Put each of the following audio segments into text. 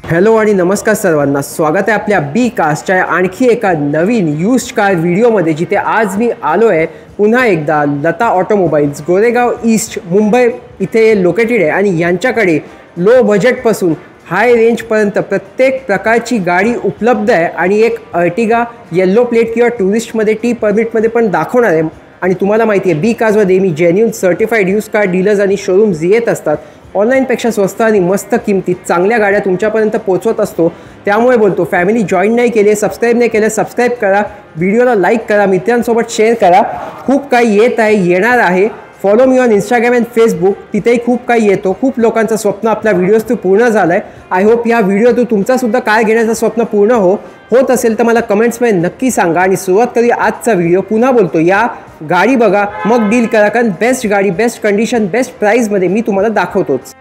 Hello आणि नमस्कार सर्वांना, स्वागत आहे आपल्या बी कास्टच्या आणखी एका नवीन यूज्ड कार व्हिडिओमध्ये, जिथे आज मी आलो आहे पुन्हा एकदा लता ऑटोमोबाईल्स गोरेगाव ईस्ट मुंबई इथे लोकेटेड आहे आणि यांच्याकडे लो बजेटपासून हाय रेंजपर्यंत प्रत्येक प्रकारची गाडी उपलब्ध आहे आणि एक अर्टिगा येल्लो प्लेट किंवा टुरिस्टमध्ये टी परमिटमध्ये पण दाखवणार आहे। आणि तुम्हाला माहिती आहे बी कार्समध्ये मी genuine certified use car dealers आणि शोरूम्स येत असतात, ऑनलाईनपेक्षा स्वस्त आणि मस्त किमतीत चांगल्या गाड्या तुमच्यापर्यंत पोहोचवत असतो। त्यामुळे बोलतो, फॅमिली जॉईन नाही केली, सबस्क्राईब नाही केलं, सबस्क्राईब करा, व्हिडिओला लाईक करा, मित्रांसोबत शेअर करा। खूप काही येत आहे, येणार आहे। Follow me on Instagram and Facebook, तिथेही खूप काही येतो। खूप लोकांचं स्वप्न आपल्या व्हिडिओज थ्रू पूर्ण झालं आहे। आय होप या व्हिडिओ थ्रू तुमचासुद्धा कार घेण्याचं स्वप्न पूर्ण होत असेल तर मला कमेंट्समध्ये नक्की सांगा। आणि सुरुवात करूया आजचा व्हिडिओ। पुन्हा बोलतो, या गाडी बघा मग डील करा, कारण बेस्ट गाडी, बेस्ट कंडिशन, बेस्ट प्राईजमध्ये मी तुम्हाला दाखवतोच।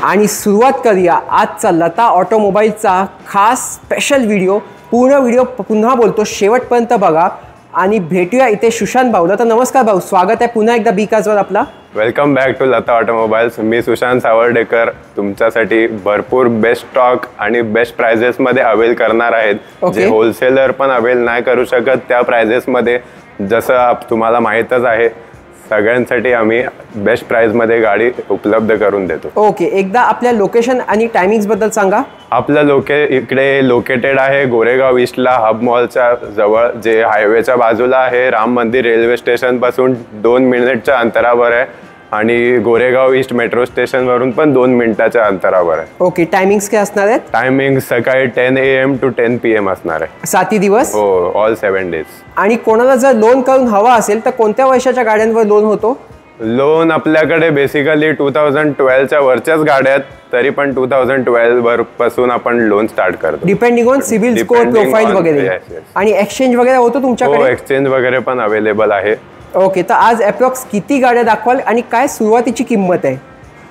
आणि सुरुवात करूया आजचा लता ऑटोमोबाईलचा खास स्पेशल व्हिडिओ। पूर्ण व्हिडिओ पुन्हा बोलतो शेवटपर्यंत बघा आणि भेटूया इथे सुशांत भाऊला। तर नमस्कार भाऊ, स्वागत आहे पुन्हा एकदा बी कार्सवर आपला। Welcome back to Lata automobiles. मी सुशांत सावर्डेकर तुमच्यासाठी भरपूर बेस्ट स्टॉक आणि बेस्ट प्राइजेस मध्ये अवेल करणार आहेत, जे होलसेलर पण अवेल नाही करू शकत त्या प्राइजेस मध्ये। जसं तुम्हाला माहीतच आहे, सगळ्यांसाठी आम्ही बेस्ट प्राइस मध्ये गाडी उपलब्ध करून देतो। ओके, एकदा आपल्या लोकेशन आणि टायमिंग्स बद्दल सांगा। आपलं इकडे लोकेटेड आहे गोरेगाव ईस्टला, हब मॉलच्या जवळ, जे हायवेच्या बाजूला आहे। राम मंदिर रेल्वे स्टेशन पासून 2 मिनिटच्या अंतरावर आहे आणि गोरेगाव ईस्ट मेट्रो स्टेशन वरून पण 2 मिनिटाच्या अंतरावर आहे। ओके, टायमिंग्स काय असणार आहेत? टायमिंग सकाळी 10 AM to 10 PM असणार आहे। 7 दिवस? हो, ऑल 7 डेज। आणि कोणाला जर लोन करून हवा असेल तर कोणत्या वर्षाच्या गाड्यांवर लोन होतो? लोन आपल्याकडे बेसिकली 2012च्या वरच्याच गाड्या आहेत, तरी पण 2012 पासून आपण लोन स्टार्ट करतो, depending on CIBIL score, profile वगैरे। आणि एक्सचेंज वगैरे होतो तुमच्याकडे? हो, एक्सचेंज वगैरे पण अवेलेबल आहे। ओके, तर आज अप्रॉक्स किती गाड्या दाखवाल आणि काय सुरुवातीची किंमत आहे?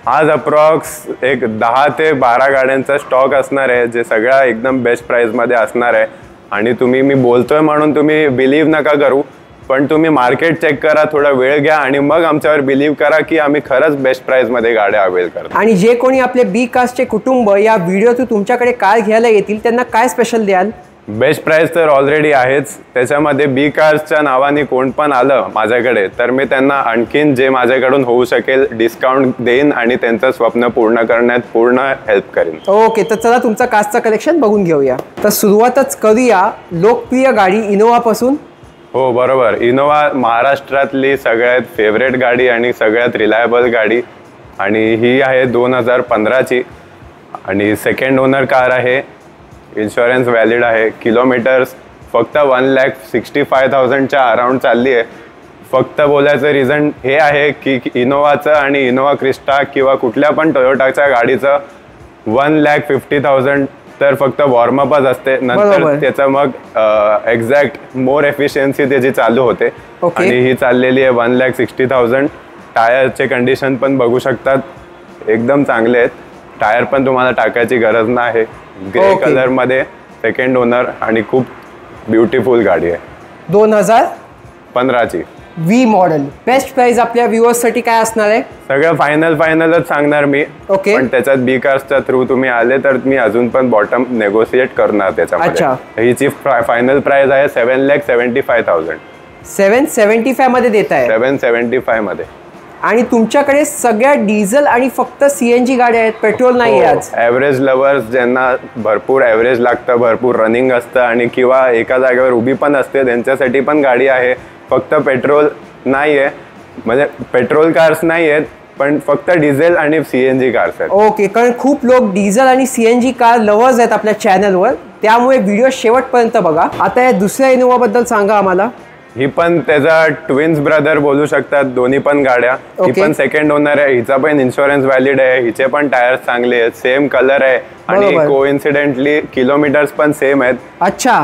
आज अप्रॉक्स एक 10 ते 12 गाड्यांचा स्टॉक असणार आहे, जे सगळा एकदम बेस्ट प्राइस मध्ये असणार आहे। आणि मी बोलतोय म्हणून तुम्ही बिलीव्ह नका करू, पण तुम्ही मार्केट चेक करा, थोडा वेळ घ्या आणि मग आमच्यावर बिलीव्ह करा की आम्ही खरंच बेस्ट प्राइस मध्ये गाड्या अवेल करतो। आणि जे कोणी आपले बी कास्टचे कुटुंब या व्हिडिओतून तुमच्याकडे कार घ्यायला येतील त्यांना काय स्पेशल द्याल? बेस्ट प्राइस तर ऑलरेडी आहेच, त्याच्यामध्ये बी कार्सच्या नावाने कोण पण आलं माझ्याकडे तर मी त्यांना आणखीन जे माझ्याकडून होऊ शकेल डिस्काउंट देईन आणि त्यांचं स्वप्न पूर्ण करण्यात पूर्ण हेल्प करेन। ओके, तर चला तुमचा कार्सचा कलेक्शन बघून घेऊया। तर सुरुवातच करूया लोकप्रिय गाडी इनोवा पासून। हो बरोबर, इनोवा महाराष्ट्रातली सगळ्यात फेवरेट गाडी आणि सगळ्यात रिलायबल गाडी, आणि ही आहे 2015ची आणि सेकंड ओनर कार आहे। इन्शुरन्स व्हॅलिड आहे, किलोमीटर्स फक्त 1,65,000च्या अराउंड चालली आहे। फक्त बोलायचं रिझन हे आहे की इनोवाचं आणि इनोवा क्रिस्टा किंवा कुठल्या पण टोयोटाच्या गाडीचं 1,50,000 तर फक्त वॉर्मअपच असते, नंतर त्याचं मग एक्झॅक्ट मोर एफिशियन्सी त्याची चालू होते। आणि ही चाललेली आहे 1,60,000। टायरचे कंडिशन पण बघू शकतात, एकदम चांगले आहेत। टायर पण तुम्हाला टाकायची गरज नाही। ग्रे कलर मध्ये सेकंड ओनर आणि खूप ब्युटिफुल गाडी आहे। 2015ची व्ही मॉडेल। बेस्ट प्राइस आपल्या व्ह्यूअर्स साठी काय असणार आहे? सगळं फायनलच सांगणार मी, पण त्याच्यात बी कार्सच्या थ्रू तुम्ही आले तर मी अजून पण बॉटम नेगोशिएट करणार त्याच्यामध्ये। हिची फायनल प्राइस आहे 7,75,000। 775 मध्ये देत आहे? 775 मध्ये। आणि तुमच्याकडे सगळ्या डिझेल आणि फक्त सीएनजी गाड्या आहेत, पेट्रोल नाही आज? ॲव्हरेज लवर्स ज्यांना भरपूर ॲव्हरेज लागतं, भरपूर रनिंग असतं आणि किंवा एका जागेवर उभी पण असते, त्यांच्यासाठी पण गाडी आहे। फक्त पेट्रोल नाही आहे, म्हणजे पेट्रोल कार्स नाही आहेत, पण फक्त डिझेल आणि सीएनजी कार्स आहेत। ओके, कारण खूप लोक डिझेल आणि सीएनजी कार लवर्स आहेत आपल्या चॅनलवर, त्यामुळे व्हिडिओ शेवटपर्यंत बघा। आता या दुसऱ्या इनोवा बद्दल सांगा आम्हाला। ही पण त्याचा ट्विन्स ब्रदर बोलू शकतात, दोन्ही पण गाड्या। ही पण सेकंड ओनर आहे, हिचा पण इन्शुरन्स व्हॅलिड आहे, हिचे पण टायर्स चांगले आहेत, सेम कलर आहे आणि कोइन्सिडेंटली किलोमीटर्स पण सेम आहेत। अच्छा,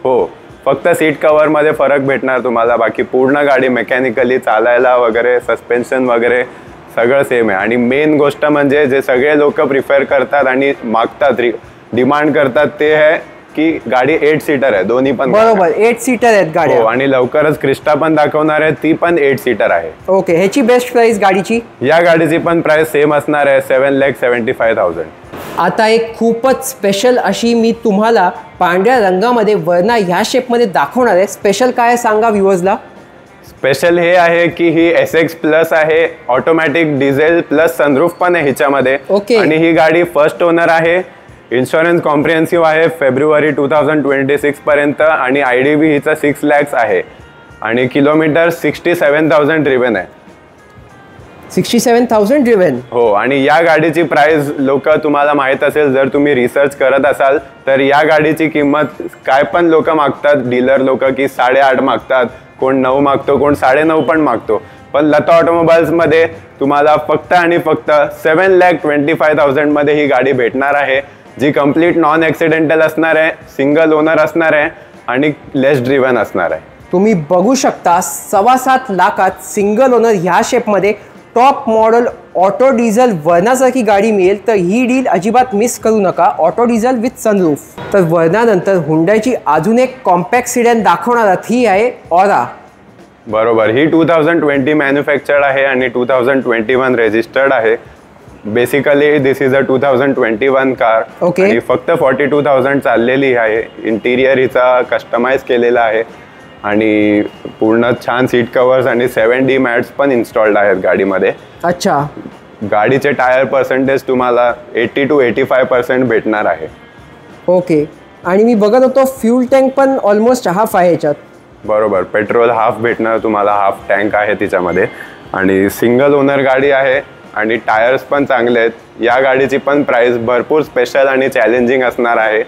हो, फक्त सीट कव्हर मध्ये फरक भेटणार तुम्हाला, बाकी पूर्ण गाडी मेकॅनिकली चालायला वगैरे, सस्पेन्शन वगैरे सगळं सेम आहे. आणि मेन गोष्ट म्हणजे जे सगळे लोक प्रिफर करतात आणि मागतात, डिमांड करतात, ते आहे की गाडी 8 सीटर आहे, दोन्ही पण. बरोबर, 8 सीटर आहेत गाडी. हो, आणि लवकरच क्रिस्टा पण दाखवणार आहे, ती पण 8 सीटर आहे. ओके, ह्याची बेस्ट प्राइस गाडीची? या गाडीची पण प्राइस सेम असणार आहे, 7,75,000. आता एक खूपच स्पेशल अशी मी तुम्हाला पांढऱ्या रंगामध्ये वरना ह्या शेपमध्ये दाखवणार आहे. स्पेशल काय सांगा व्ह्यूअर्सला? स्पेशल हे आहे की ही SX प्लस आहे, ऑटोमॅटिक डिझेल प्लस सनरूफ पण आहे हिच्यामध्ये. ओके. आणि ही गाडी फर्स्ट ओनर आहे, इन्शुरन्स कॉम्प्रिहेन्सिव्ह आहे फेब्रुवारी 2026 पर्यंत, आणि IDV हिचा 6 lakhs आहे, आणि किलोमीटर 67,000 ड्रिव्हन आहे. 67,000 ड्रिव्हन. हो, आणि या गाडीची प्राइस लोक तुम्हाला माहित असेल, जर तुम्ही रिसर्च करत असाल तर या गाडीची किंमत काय पण लोक मागतात, डीलर लोक की 8.5 मागतात, कोण 9 मागतो, कोण 9.5 पण मागतो. पण लता ऑटोमोबाईल्समध्ये तुम्हाला फक्त आणि फक्त 7,25,000 मध्ये ही गाडी भेटणार आहे, जी कम्प्लीट नॉन ॲक्सिडेंटल असणार आहे, सिंगल ओनर असणार आहे, आणि लेस ड्रिव्हन असणार आहे. तुम्ही बघू शकता 7.25 लाखात सिंगल ओनर ह्या शेपमध्ये टॉप मॉडेल ऑटो डिझेल वर्नासारखी गाडी मिळेल. तर ही डील अजिबात मिस करू नका. Auto diesel with sunroof. तर वर्नानंतर हुंडाईची अजून एक कॉम्पॅक्ट सिडॅन दाखवणार ही आहे ऑरा. बरोबर, ही 2020 मॅन्युफॅक्चर्ड आहे आणि 2021 रजिस्टर्ड आहे. Basically this is a 2021 car. Okay. आणि फक्त 42,000 चाललेली आहे. इंटिरियर हिचा कस्टमाइज केलेला आहे, आणि पूर्ण छान सीट कवर्स आणि 7D मॅट्स पण इन्स्टॉल्ड आहेत गाडीमध्ये. अच्छा. गाडीचे टायर पर्सेंटेज तुम्हाला 80 to 85% भेटणार आहे. ओके. आणि मी बघत होतो फ्यूल टँक पण ऑलमोस्ट हाफ आहे याच्यात. बरोबर, पेट्रोल हाफ भेटणार तुम्हाला, हाफ टँक आहे तिच्यामध्ये, आणि सिंगल ओनर गाडी आहे, आणि टायर्स पण चांगले आहेत. या गाडीची पण प्राइस भरपूर स्पेशल आणि चॅलेंजिंग असणार आहे.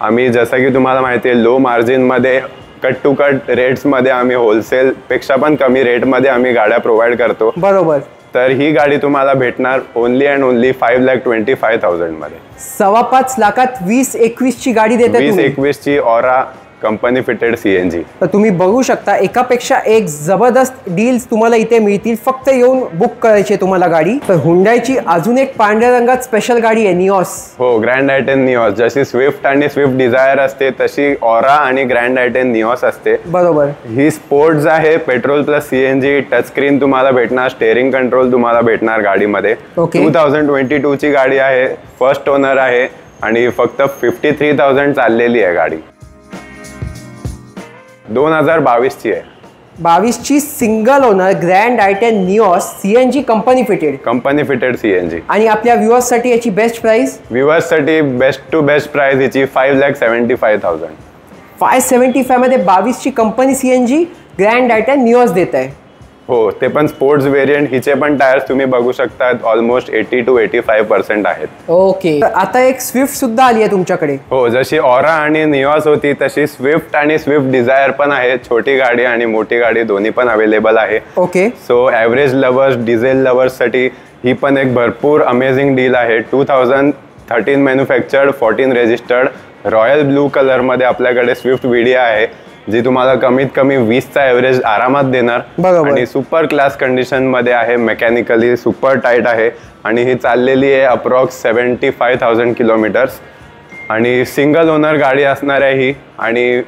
आम्ही जसं की तुम्हाला माहिती आहे, लो मार्जिनमध्ये कट टू कट रेट्समध्ये आम्ही होलसेलपेक्षा पण कमी रेटमध्ये आम्ही गाड्या प्रोव्हाइड करतो. बरोबर. तर ही गाडी तुम्हाला भेटणार ओनली अँड ओनली 5,25,000 मध्ये. 5.25 लाखात 2021 ची गाडी देते. 2021 ची ऑरा कंपनी फिटेड CNG. तर तुम्ही बघू शकता एकापेक्षा एक जबरदस्त डील्स तुम्हाला इथे मिळतील. फक्त येऊन बुक करायची आहे तुम्हाला गाडी. तर हुंडाईची अजून एक पांढऱ्या रंगात स्पेशल गाडी आहे, निऑस. हो, ग्रँड आयटेन निऑस. जशी स्विफ्ट आणि स्विफ्ट डिझायर असते, तशी ऑरा आणि ग्रँड आयटेन निऑस असते. बरोबर. ही स्पोर्ट्स आहे, petrol plus CNG. Touch screen तुम्हाला भेटणार, स्टेअरिंग कंट्रोल तुम्हाला भेटणार गाडीमध्ये. 2022 ची गाडी आहे, फर्स्ट ओनर आहे, आणि फक्त 53,000 चाललेली आहे गाडी. 2022 ची आहे. 22 ची single owner grand i ten Nios CNG company fitted CNG. आणि आपल्या व्ह्युअर्स साठी याची बेस्ट प्राइस? व्ह्युअर्स साठी बेस्ट टू बेस्ट प्राइस याची 5,75,000. 575 मध्ये 22 ची company CNG grand i ten Nios देत आहे. हो, ते पण स्पोर्ट्स व्हेरियंट. हिचे पण टायर्स तुम्ही बघू शकता, ऑलमोस्ट 80 to 85% आहेत. ओके. आता एक स्विफ्ट सुद्धा आली आहे तुमच्याकडे. हो, जशी ऑरा आणि निऑस होती तशी स्विफ्ट आणि स्विफ्ट डिझायर पण आहे. छोटी गाडी आणि मोठी गाडी दोन्ही पण अवेलेबल आहे. Okay. So average lovers, diesel लवर्ससाठी ही पण एक भरपूर अमेझिंग डील आहे. 2013 मॅन्युफॅक्चर्ड, 14 रजिस्टर्ड, रॉयल ब्लू कलरमध्ये आपल्याकडे स्विफ्ट VDI आहे, जी तुम्हाला कमीत कमी 20चा ॲव्हरेज आरामात देणार. आणि सुपर क्लास कंडिशनमध्ये आहे, मेकॅनिकली सुपर टाईट आहे, आणि ही चाललेली आहे अप्रॉक्स 75,000 किलोमीटर्स, आणि सिंगल ओनर गाडी असणार आहे ही. आणि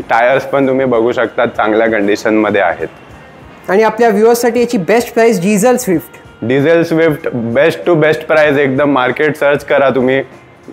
टायर्स पण तुम्ही बघू शकता चांगल्या कंडिशनमध्ये आहेत. आणि आपल्या व्ह्युअर्ससाठी याची best price diesel swift. Diesel swift best to best price एकदम. मार्केट सर्च करा तुम्ही,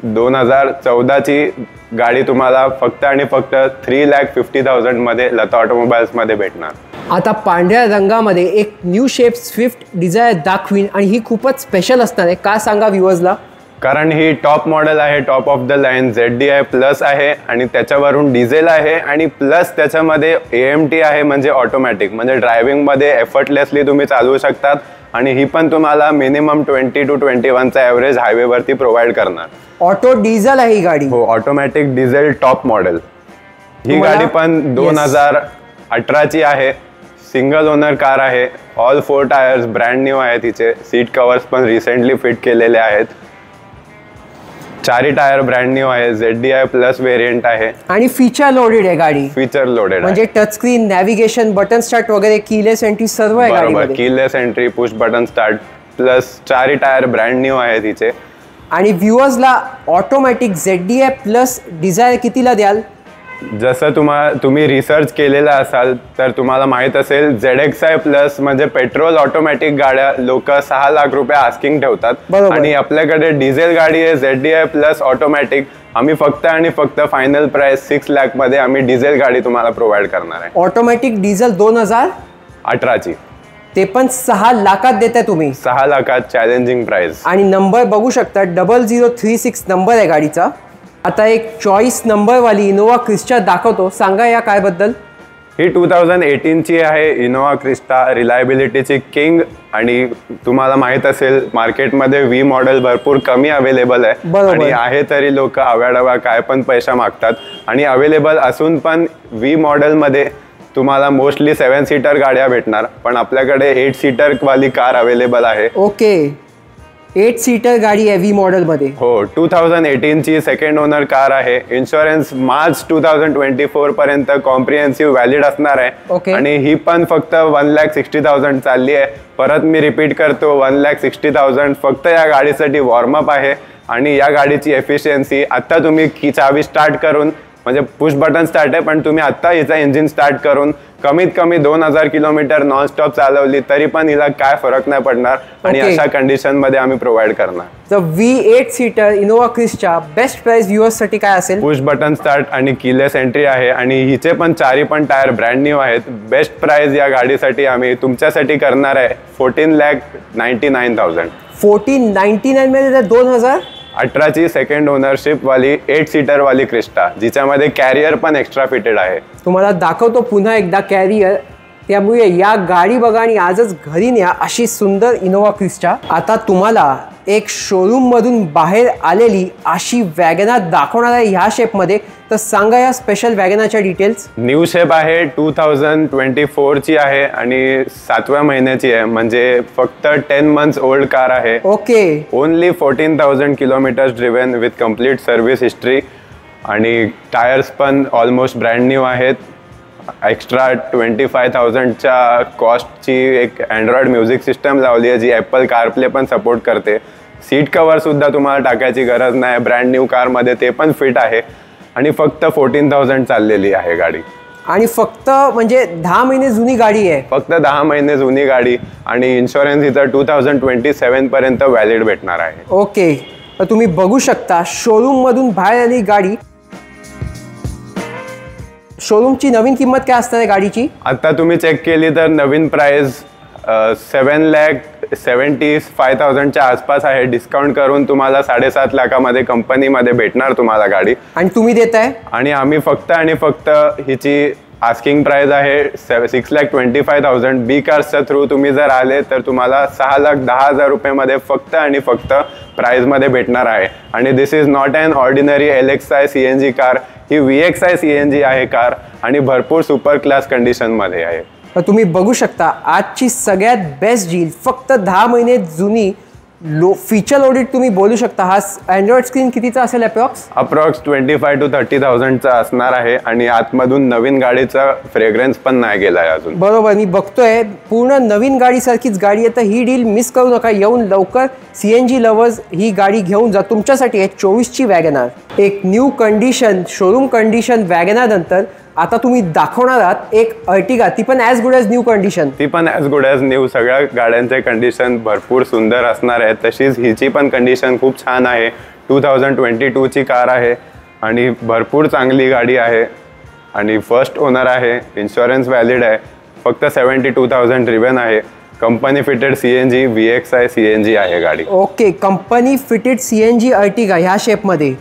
2014 ची गाडी तुम्हाला फक्त आणि फक्त 3,50,000 मध्ये लता ऑटोमोबाईल्स मध्ये भेटणार. आता पांढऱ्या रंगामध्ये एक न्यू शेप स्विफ्ट डिझायर दाखवीन, आणि ही खूपच स्पेशल असणार आहे. का सांगा व्ह्युअर्सला? कारण ही टॉप मॉडेल आहे, top of the line ZDI plus आहे, आणि त्याच्यावरून डिझेल आहे, आणि प्लस त्याच्यामध्ये AMT आहे, म्हणजे ऑटोमॅटिक, म्हणजे ड्रायव्हिंगमध्ये एफर्टलेसली तुम्ही चालवू शकतात. आणि ही पण तुम्हाला मिनिमम 20 to 21चा ॲव्हरेज हायवेवरती प्रोव्हाइड करणार. ऑटो डिझेल आहे ही गाडी. हो, ऑटोमॅटिक डिझेल टॉप मॉडेल. ही गाडी पण 2018 ची आहे, सिंगल ओनर कार आहे. ऑल 4 टायर्स ब्रँड न्यू आहे तिचे. सीट कवर्स पण रिसेंटली फिट केलेले आहेत. 4 टायर ब्रँड न्यू आहे. ZDI प्लस व्हेरियंट आहे, आणि फीचर लोडेड आहे गाडी. फीचर लोडेड म्हणजे touch screen, navigation, button start वगैरे, कीलेस एंट्री सर्व आहे गाडीमध्ये. Keyless entry, push button start, plus चारही टायर ब्रँड न्यू आहे तिचे. आणि व्ह्युअर्सला ऑटोमॅटिक ZDI प्लस डिझायर कितीला द्याल? जसं तुम्ही रिसर्च केलेला असाल तर तुम्हाला माहित असेल ZXi प्लस म्हणजे पेट्रोल ऑटोमॅटिक गाड्या लोक 6 लाख रुपये आस्किंग ठेवतात. आणि आपल्याकडे डिझेल गाडी आहे ZDI प्लस ऑटोमॅटिक. आम्ही फक्त आणि फक्त फायनल प्राइस 6 लाख मध्ये आम्ही डिझेल गाडी तुम्हाला प्रोव्हाइड करणार आहे. ऑटोमॅटिक डिझेल 2018 ची, ते पण 6 लाखात देताय तुम्ही. 6 लाखात चॅलेंजिंग प्राइस. आणि नंबर बघू शकता 0036 नंबर आहे गाडीचा. आता एक चॉईस नंबर वाली इनोवा क्रिस्टा दाखवतो, सांगा या काय बद्दल. ही 2018 ची आहे इनोवा क्रिस्टा, रिलायबिलिटीची किंग. आणि तुम्हाला माहित असेल मार्केटमध्ये V मॉडेल भरपूर कमी अवेलेबल आहे. आणि आहे तरी लोक अव्याडवा काय पण पैसा मागतात. आणि अवेलेबल असून पण V मॉडेलमध्ये तुम्हाला मोस्टली 7 सीटर गाड्या भेटणार, पण आपल्याकडे 8 सीटर वाली कार अवेलेबल आहे. ओके, 8 सीटर गाडी आहे V मॉडेल मध्ये. हो, 2018 ची सेकंड ओनर कार आहे. इन्शुरन्स मार्च 2024 पर्यंत कॉम्प्रिहेन्सिव्ह व्हॅलिड असणार आहे. आणि ही पण फक्त 1,60,000 चालली आहे. परत मी रिपीट करतो, 1,60,000 फक्त या गाडीसाठी वॉर्मअप आहे. आणि या गाडीची एफिशियन्सी आता तुम्ही चावी स्टार्ट करून, म्हणजे पुश बटन स्टार्ट आहे पण तुम्ही आता हिचा इंजिन स्टार्ट करून कमीत कमी 2000 किलोमीटर नॉनस्टॉप चालवली तरी पण हिला काय फरक नाही पडणार. आणि अशा कंडिशन मध्ये आम्ही प्रोव्हाइड करणार. तर V8 seater Innova Crysta best price viewers साठी काय असेल? पुश बटन स्टार्ट आणि कीलेस एंट्री आहे. आणि हिचे पण चारही पण टायर ब्रँड न्यू आहेत. बेस्ट प्राइस या गाडीसाठी आम्ही तुमच्यासाठी करणार आहे 14,99,000. 1499 मध्ये 2018 ची सेकंड ओनरशिप वाली 8 सीटर वाली क्रिस्टा, जिच्यामध्ये कॅरियर पण एक्स्ट्रा फिटेड आहे. तुम्हाला दाखवतो पुन्हा एकदा कॅरियर. त्यामुळे या गाडी बघा आणि आजच घरी न्या अशी सुंदर इनोवा क्रिस्टा. आता तुम्हाला एक शोरूम मधून बाहेर आलेली अशी वॅगनार दाखवणार आहे ह्या शेप मध्ये. तर सांगा या स्पेशल वॅगनारच्या डिटेल्स. न्यू शेप आहे, 2024 ची आहे आणि 7व्या महिन्याची आहे, म्हणजे फक्त 10 मंथ्स ओल्ड कार आहे. Okay. Only 14,000 kilometres driven with complete service history. आणि टायर्स पण ऑलमोस्ट ब्रँड न्यू आहेत. एक्स्ट्रा 25,000च्या कॉस्टची एक अँड्रॉइड म्युझिक सिस्टम लावली आहे, जी ॲपल कारप्ले पण सपोर्ट करते. सीट कवर सुद्धा तुम्हाला टाकायची गरज नाही, ब्रँड न्यू कारमध्ये ते पण फिट आहे. आणि फक्त 14,000 चाललेली आहे गाडी. आणि फक्त म्हणजे 10 महिने जुनी गाडी आहे. फक्त 10 महिने जुनी गाडी. आणि इन्शुरन्स इथं 2027 पर्यंत व्हॅलिड भेटणार आहे. ओके, तर तुम्ही बघू शकता शोरूम मधून बाहेर आली गाडी. शोरूमची नवीन किंमत काय असणार आहे गाडीची? आता तुम्ही चेक केली तर नवीन प्राइस 7,75,000च्या आसपास आहे. डिस्काउंट करून तुम्हाला 7.5 लाखामध्ये कंपनीमध्ये भेटणार तुम्हाला गाडी. आणि तुम्ही देताय? आणि आम्ही फक्त आणि फक्त हिची आस्किंग प्राइस आहे 6,25,000. बी कार्सच्या थ्रू तुम्ही जर आले तर तुम्हाला 6,10,000 रुपयेमध्ये फक्त आणि फक्त प्राइसमध्ये भेटणार आहे. आणि this is not an ordinary LXi CNG car. ही VXi CNG आहे कार आणि भरपूर सुपर क्लास कंडिशनमध्ये आहे. तर तुम्ही बघू शकता आजची सगळ्यात बेस्ट डील. फक्त 10 महिने जुनी फीचर लोडेड तुम्ही बोलू शकता. हा अँड्रॉइड स्क्रीन कितीचा असेल अप्रॉक्स? 25,000 to 30,000चा असणार आहे. आणि आतमधून नवीन गाडीचा फ्रेग्रन्स पण नाही गेला आहे अजून. बरोबर, मी बघतोय पूर्ण नवीन गाडीसारखीच गाडी आहे. तर ही डील मिस करू नका. येऊन लवकर CNG लवर्स ही गाडी घेऊन जा. तुमच्यासाठी आहे 24ची वॅगनार. एक new condition showroom condition Wagon R नंतर आता तुम्ही दाखवणार आहात एक अर्टिगा, ती पण as good as new condition. ती पण ॲज गुड ॲज न्यू. सगळ्या गाड्यांचे कंडिशन भरपूर सुंदर असणार आहे. तशीच हिची पण कंडिशन खूप छान आहे. 2022 ची कार आहे आणि भरपूर चांगली गाडी आहे. आणि फर्स्ट ओनर आहे. इन्शुरन्स व्हॅलिड आहे. फक्त 72,000 ड्रिव्हन आहे. Company fitted CNG VXi CNG आहे गाडी. Okay, company fitted CNG Ertiga ह्या शेपमध्ये.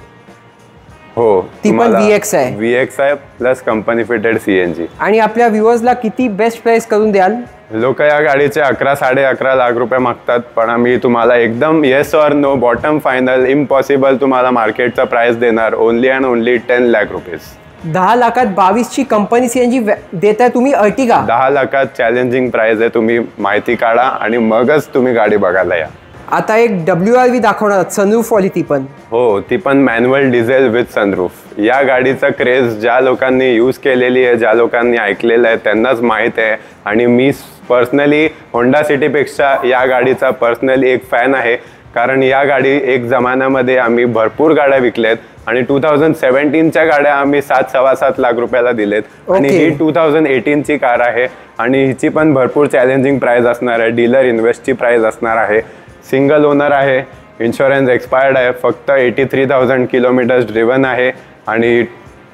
हो, ती पण VXi plus company fitted CNG. आणि आपल्या व्ह्युअर्सला किती बेस्ट प्राइस करून द्याल? लोक या गाडीचे 11-11.5 लाख रुपये मागतात, पण आम्ही तुम्हाला एकदम yes or no bottom final impossible तुम्हाला मार्केटचा प्राइस देणार. Only and only 10 lakh rupees. 10 लाखात 22ची कंपनी CNG देताय तुम्ही अर्टिगा. 10 लाखात चॅलेंजिंग प्राइस आहे. तुम्ही माहिती काढा आणि मगच तुम्ही गाडी बघायला या. आता एक WRV दाखवणार सनरूफ वाली ती पण. हो, ती पण मॅन्युअल डिझेल विथ सनरूफ. या गाडीचा क्रेज ज्या लोकांनी यूज केलेली आहे, ज्या लोकांनी ऐकलेलं आहे त्यांनाच माहीत आहे. आणि मी पर्सनली होंडा सिटीपेक्षा या गाडीचा पर्सनली एक फॅन आहे. कारण या गाडी एक जमान्यामध्ये आम्ही भरपूर गाड्या विकल्यात आणि 2017च्या गाड्या आम्ही 7-7.25 लाख रुपयाला दिलेत. आणि ही 2018ची कार आहे आणि हिची पण भरपूर चॅलेंजिंग प्राइस असणार आहे. डीलर इन्व्हेस्टची प्राइस असणार आहे. सिंगल ओनर आहे. इन्शुरन्स एक्सपायर्ड आहे. फक्त 83,000 किलोमीटर्स ड्रिवन आहे आणि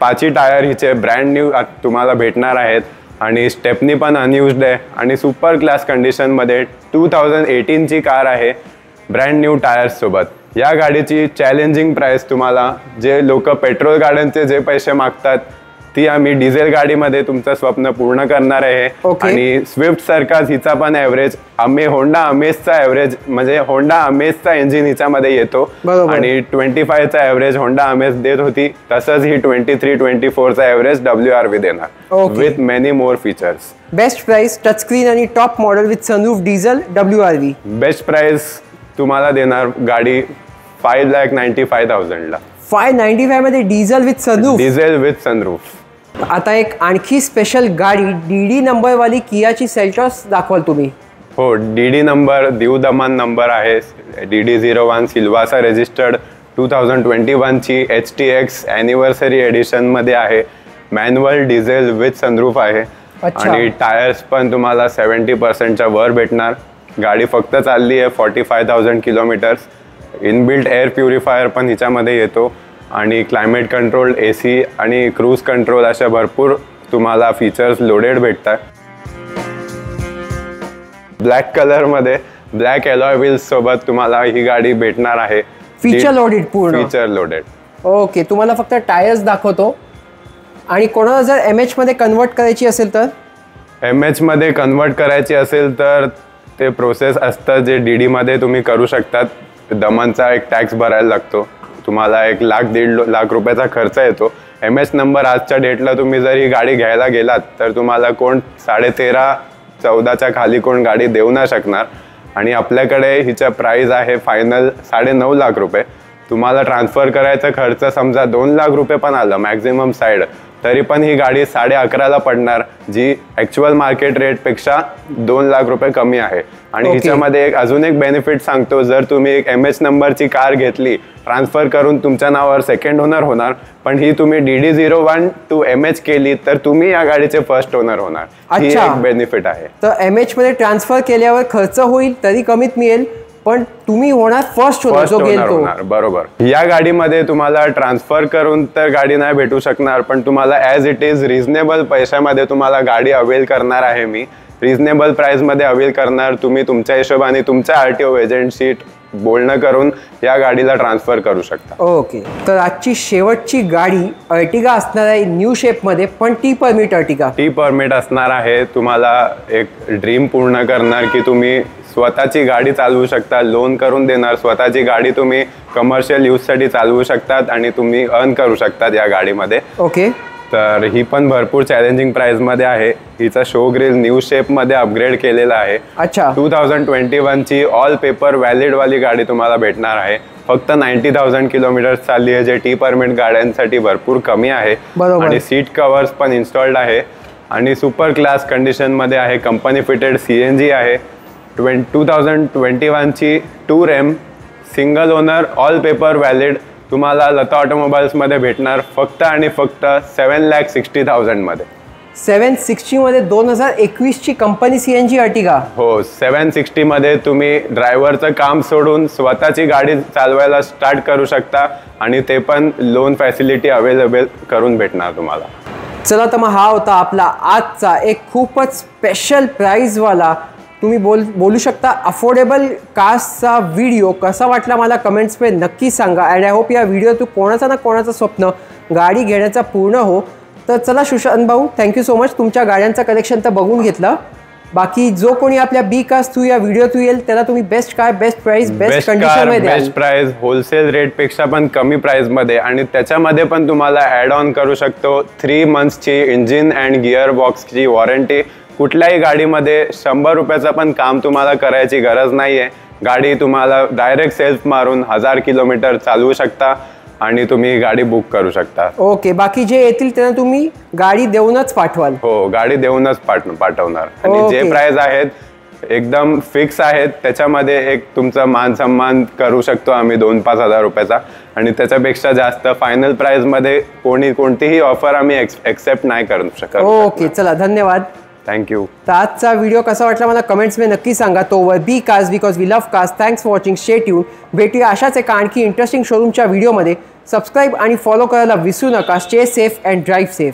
5 टायर हिचे ब्रँड न्यू तुम्हाला भेटणार आहेत. आणि स्टेपनी पण अनयुज्ड आहे आणि सुपर क्लास कंडिशनमध्ये 2018ची कार आहे ब्रँड न्यू टायर्स सोबत. या गाडीची चॅलेंजिंग प्राइस तुम्हाला जे लोक पेट्रोल गाड्यांचे जे पैसे मागतात ती आम्ही डिझेल गाडीमध्ये तुमचं स्वप्न पूर्ण करणार आहे. आणि स्विफ्ट सारखाच हिचा पण ॲव्हरेज होंडा अमेजचा ॲव्हरेज म्हणजे होंडा अमेजचा इंजिन हिच्यामध्ये येतो आणि 25चा ॲव्हरेज होंडा अमेज देत होती. तसंच ही 23-24चा ॲव्हरेज WRV देणार with many more features. Best price touchscreen आणि top model with sunroof diesel WRV. Best price तुम्हाला देणार गाडी 5,95,000 ला. 595 मध्ये diesel with sunroof. Diesel with sunroof. आता एक आणखी स्पेशल गाडी DD नंबरवाली कियाची सेल्टॉस दाखवाल तुम्ही. हो, DD number Diu Daman number आहे. DD01 सिल्वासा रजिस्टर्ड 2021ची HTX ॲनिव्हर्सरी एडिशनमध्ये आहे. मॅन्युअल डिझेल विथ सनरूफ आहे आणि टायर्स पण तुम्हाला 70%च्या वर भेटणार. गाडी फक्त चालली आहे 45,000 किलोमीटर्स. इनबिल्ट एअर प्युरिफायर पण हिच्यामध्ये येतो आणि क्लायमेट कंट्रोल AC आणि क्रूज कंट्रोल अशा भरपूर तुम्हाला फीचर्स लोडेड भेटतात. ब्लॅक कलरमध्ये ब्लॅक अलॉय व्हील्स सोबत तुम्हाला ही गाडी भेटणार आहे. फीचर लोडेड पूर्ण. Feature loaded. ओके, तुम्हाला फक्त टायर्स दाखवतो. आणि कोणाला जर MH मध्ये कन्वर्ट करायची असेल तर MH मध्ये कन्वर्ट करायची असेल तर ते प्रोसेस असतं जे DD मध्ये तुम्ही करू शकतात. दमनचा एक टॅक्स भरायला लागतो. तुम्हाला 1-1.5 लाख रुपयाचा खर्च येतो. MH नंबर आजच्या डेटला तुम्ही जर ही गाडी घ्यायला गेलात तर तुम्हाला कोण 13.5-14च्या खाली कोण गाडी देऊ नाही शकणार. आणि आपल्याकडे हिच्या प्राइस आहे फायनल 9.5 लाख रुपये. तुम्हाला ट्रान्सफर करायचा खर्च समजा 2 लाख रुपये पण आलं मॅक्झिमम साईड तरी पण ही गाडी 11.5 पडणार, जी ॲक्च्युअल मार्केट रेटपेक्षा 2 लाख रुपये कमी आहे. आणि हिच्यामध्ये अजून एक बेनिफिट सांगतो, जर तुम्ही एक MH नंबरची कार घेतली ट्रान्सफर करून तुमच्या नावावर सेकंड ओनर होणार, पण ही तुम्ही DD01 टू MH केली तर तुम्ही या गाडीचे फर्स्ट ओनर होणार. ही एक बेनिफिट आहे. तर MH मध्ये ट्रान्सफर केल्यावर खर्च होईल तरी कमीत मिळेल, पण तुम्ही होणार फर्स्ट ओनर होणार. बरोबर. या गाडीमध्ये तुम्हाला ट्रान्सफर करून तर गाडी नाही भेटू शकणार, पण तुम्हाला ॲज इट इज रिझनेबल पैशामध्ये तुम्हाला गाडी अवेल करणार आहे. मी रिझनेबल प्राइसमध्ये अवेल करणार. तुम्ही तुमच्या हिशोबाने तुमच्या RTO एजंटशी बोलणं करून या गाडीला ट्रान्सफर करू शकता. ओके, तर आजची शेवटची गाडी अर्टिगा असणार आहे न्यू शेपमध्ये, पण टी परमिट असणार आहे. तुम्हाला एक ड्रीम पूर्ण करणार की तुम्ही स्वतःची गाडी चालवू शकता, लोन करून देणार. स्वतःची गाडी तुम्ही कमर्शियल यूजसाठी चालवू शकतात आणि तुम्ही अर्न करू शकतात या गाडीमध्ये. ओके, तर ही पण भरपूर चॅलेंजिंग प्राइसमध्ये आहे. हिचा शो ग्रिल न्यू शेपमध्ये अपग्रेड केलेला आहे. 2021ची ऑल पेपर व्हॅलिडवाली गाडी तुम्हाला भेटणार आहे. फक्त 90,000 किलोमीटर चालली आहे, जे टी परमिट गाड्यांसाठी भरपूर कमी आहे. आणि सीट कवर्स पण इन्स्टॉल्ड आहे आणि सुपर क्लास कंडिशनमध्ये आहे. कंपनी फिटेड CNG आहे. 2021ची tour M single owner all paper valid तुम्हाला लता ऑटोमोबाईल्समध्ये भेटणार फक्त आणि फक्त 7,60,000 मध्ये. 760 मध्ये 2021ची कंपनी CNG अर्टिगा. हो, 760 मध्ये तुम्ही ड्रायव्हरचं काम सोडून स्वतःची गाडी चालवायला स्टार्ट करू शकता आणि ते पण लोन फॅसिलिटी अवेलेबल करून भेटणार तुम्हाला. चला, तर मग हा होता आपला आजचा एक खूपच स्पेशल प्राइजवाला, तुम्ही बोलू शकता अफोर्डेबल कार्सचा व्हिडिओ. कसा वाटला मला कमेंट्समध्ये नक्की सांगा. अँड आय होप या व्हिडिओतून कोणाचा ना कोणाचं स्वप्न गाडी घेण्याचा पूर्ण हो. तर चला सुशांत भाऊ, थँक्यू सो मच. तुमच्या गाड्यांचं कलेक्शन तर बघून घेतलं. बाकी जो कोणी आपल्या बी कास्ट थ्रू या व्हिडिओ थ्रू येईल त्याला तुम्ही best car, best price, best कंडिशनमध्ये द्याल. बेस्ट प्राइस होलसेल रेटपेक्षा पण कमी प्राइसमध्ये, आणि त्याच्यामध्ये पण तुम्हाला ॲड ऑन करू शकतो 3 मंथ्सची इंजिन अँड गिअर बॉक्सची वॉरंटी. कुठल्याही गाडीमध्ये 100 रुपयाचं पण काम तुम्हाला करायची गरज नाही आहे. गाडी तुम्हाला डायरेक्ट सेल्फ मारून 1000 किलोमीटर चालवू शकता आणि तुम्ही गाडी बुक करू शकता. ओके, बाकी जे येतील त्यांना तुम्ही गाडी देऊनच पाठवाल? हो, गाडी देऊनच पाठवणार. आणि जे प्राइस आहेत एकदम फिक्स आहेत, त्याच्यामध्ये एक तुमचा मान सन्मान करू शकतो आम्ही 2-5 हजार रुपयाचा. आणि त्याच्यापेक्षा जास्त फायनल प्राइस मध्ये कोणतीही ऑफर आम्ही एक्सेप्ट नाही करू शकत. ओके, चला धन्यवाद. थँक्यू. तर आजचा व्हिडिओ कसा वाटला मला कमेंट्समध्ये नक्की सांगा. तोवर B cars because we love cars. Thanks for watching. Stay tune. भेटूया अशाच एका आणखी इंटरेस्टिंग शोरूमच्या व्हिडिओमध्ये. सबस्क्राईब आणि फॉलो करायला विसरू नका. Stay safe and drive safe.